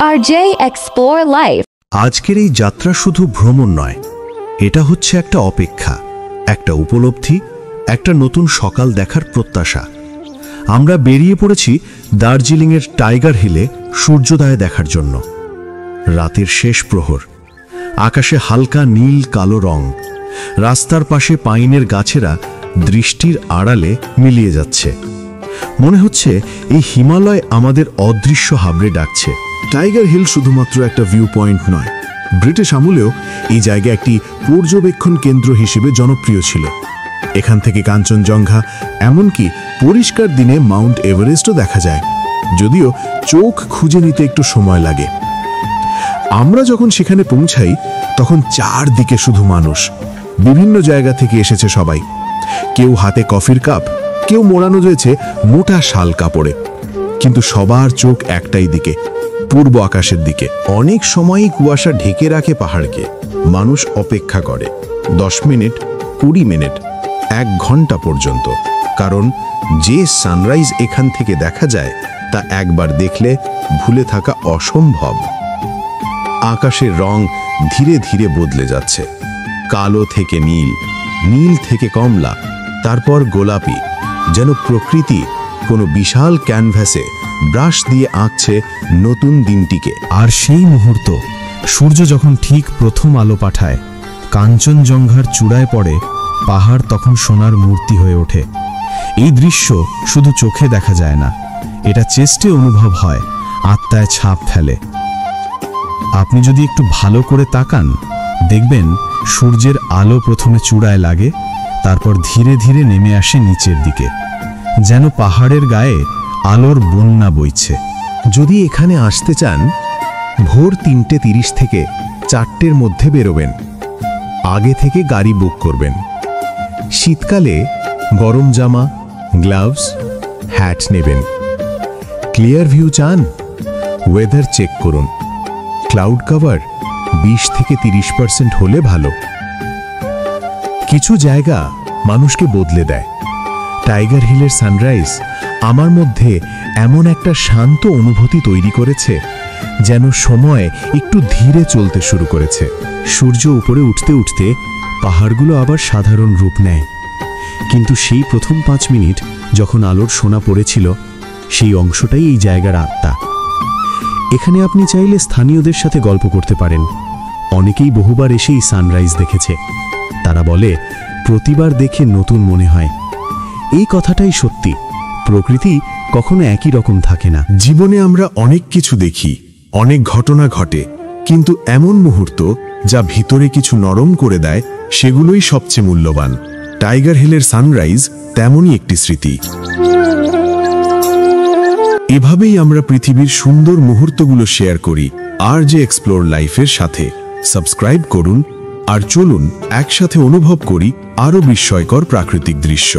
RJ Explore Life। আজকের এই যাত্রা শুধু ভ্রমণ নয়, এটা হচ্ছে একটা অপেক্ষা, একটা উপলব্ধি, একটা নতুন সকাল দেখার প্রত্যাশা। আমরা বেরিয়ে পড়েছি দার্জিলিংয়ের টাইগার হিলে সূর্যোদয় দেখার জন্য। রাতের শেষ প্রহর, আকাশে হালকা নীল কালো রং, রাস্তার পাশে পাইনের গাছেরা দৃষ্টির আড়ালে মিলিয়ে যাচ্ছে। মনে হচ্ছে এই হিমালয় আমাদের অদৃশ্য হাবড়ে ডাকছে। টাইগার হিল শুধুমাত্র একটা ভিউ পয়েন্ট নয়, ব্রিটিশ আমলেও এই জায়গা একটি পর্যবেক্ষণ কেন্দ্র হিসেবে জনপ্রিয় ছিল। এখান থেকে কাঞ্চনজঙ্ঘা, এমনকি পরিষ্কার দিনে মাউন্ট এভারেস্টও দেখা যায়, যদিও চোখ খুঁজে নিতে একটু সময় লাগে। আমরা যখন সেখানে পৌঁছাই তখন চারদিকে শুধু মানুষ, বিভিন্ন জায়গা থেকে এসেছে সবাই। কেউ হাতে কফির কাপ, কেউ মোড়ানো রয়েছে মোটা শাল কাপড়ে, কিন্তু সবার চোখ একটাই দিকে, পূর্ব আকাশের দিকে। অনেক সময়ই কুয়াশা ঢেকে রাখে পাহাড়কে। মানুষ অপেক্ষা করে 10 মিনিট, 20 মিনিট, 1 ঘন্টা পর্যন্ত, কারণ যে সানরাইজ এখান থেকে দেখা যায় তা একবার দেখলে ভুলে থাকা অসম্ভব। আকাশের রং ধীরে ধীরে বদলে যাচ্ছে, কালো থেকে নীল, নীল থেকে কমলা, তারপর গোলাপি, যেন প্রকৃতি কোনো বিশাল ক্যানভাসে ব্রাশ দিয়ে আঁকছে নতুন দিনটিকে। আর সেই মুহূর্ত, সূর্য যখন ঠিক প্রথম আলো পাঠায়, কাঞ্চনজঙ্ঘার চূড়ায় পড়ে, পাহাড় তখন সোনার মূর্তি হয়ে ওঠে। এই দৃশ্য শুধু চোখে দেখা যায় না, এটা চেস্টে অনুভব হয়, আত্মায় ছাপ ফেলে। আপনি যদি একটু ভালো করে তাকান, দেখবেন সূর্যের আলো প্রথমে চূড়ায় লাগে, তারপর ধীরে ধীরে নেমে আসে নিচের দিকে, যেন পাহাড়ের গায়ে আলোর বন্যা বইছে। যদি এখানে আসতে চান, ভোর 3:30 থেকে 4টের মধ্যে বেরোবেন। আগে থেকে গাড়ি বুক করবেন। শীতকালে গরম জামা, গ্লাভস, হ্যাট নেবেন। ক্লিয়ার ভিউ চান? ওয়েদার চেক করুন। ক্লাউড কভার 20 থেকে 30% হলে ভালো। কিছু জায়গা মানুষকে বদলে দেয়। টাইগার হিলের সানরাইজ আমার মধ্যে এমন একটা শান্ত অনুভূতি তৈরি করেছে, যেন সময় একটু ধীরে চলতে শুরু করেছে। সূর্য উপরে উঠতে উঠতে পাহাড়গুলো আবার সাধারণ রূপ নেয়, কিন্তু সেই প্রথম 5 মিনিট যখন আলোর সোনা পড়েছিল, সেই অংশটাই এই জায়গার আত্মা। এখানে আপনি চাইলে স্থানীয়দের সাথে গল্প করতে পারেন। অনেকেই বহুবার এসেই সানরাইজ দেখেছে। তারা বলে, প্রতিবার দেখে নতুন মনে হয়। এই কথাটাই সত্যি, প্রকৃতি কখনো একই রকম থাকে না। জীবনে আমরা অনেক কিছু দেখি, অনেক ঘটনা ঘটে, কিন্তু এমন মুহূর্ত যা ভিতরে কিছু নরম করে দেয়, সেগুলোই সবচেয়ে মূল্যবান। টাইগার হিলের সানরাইজ তেমনই একটি স্মৃতি। এভাবেই আমরা পৃথিবীর সুন্দর মুহূর্তগুলো শেয়ার করি RJ এক্সপ্লোর লাইফের সাথে। সাবস্ক্রাইব করুন আর চলুন একসাথে অনুভব করি আরও বিস্ময়কর প্রাকৃতিক দৃশ্য।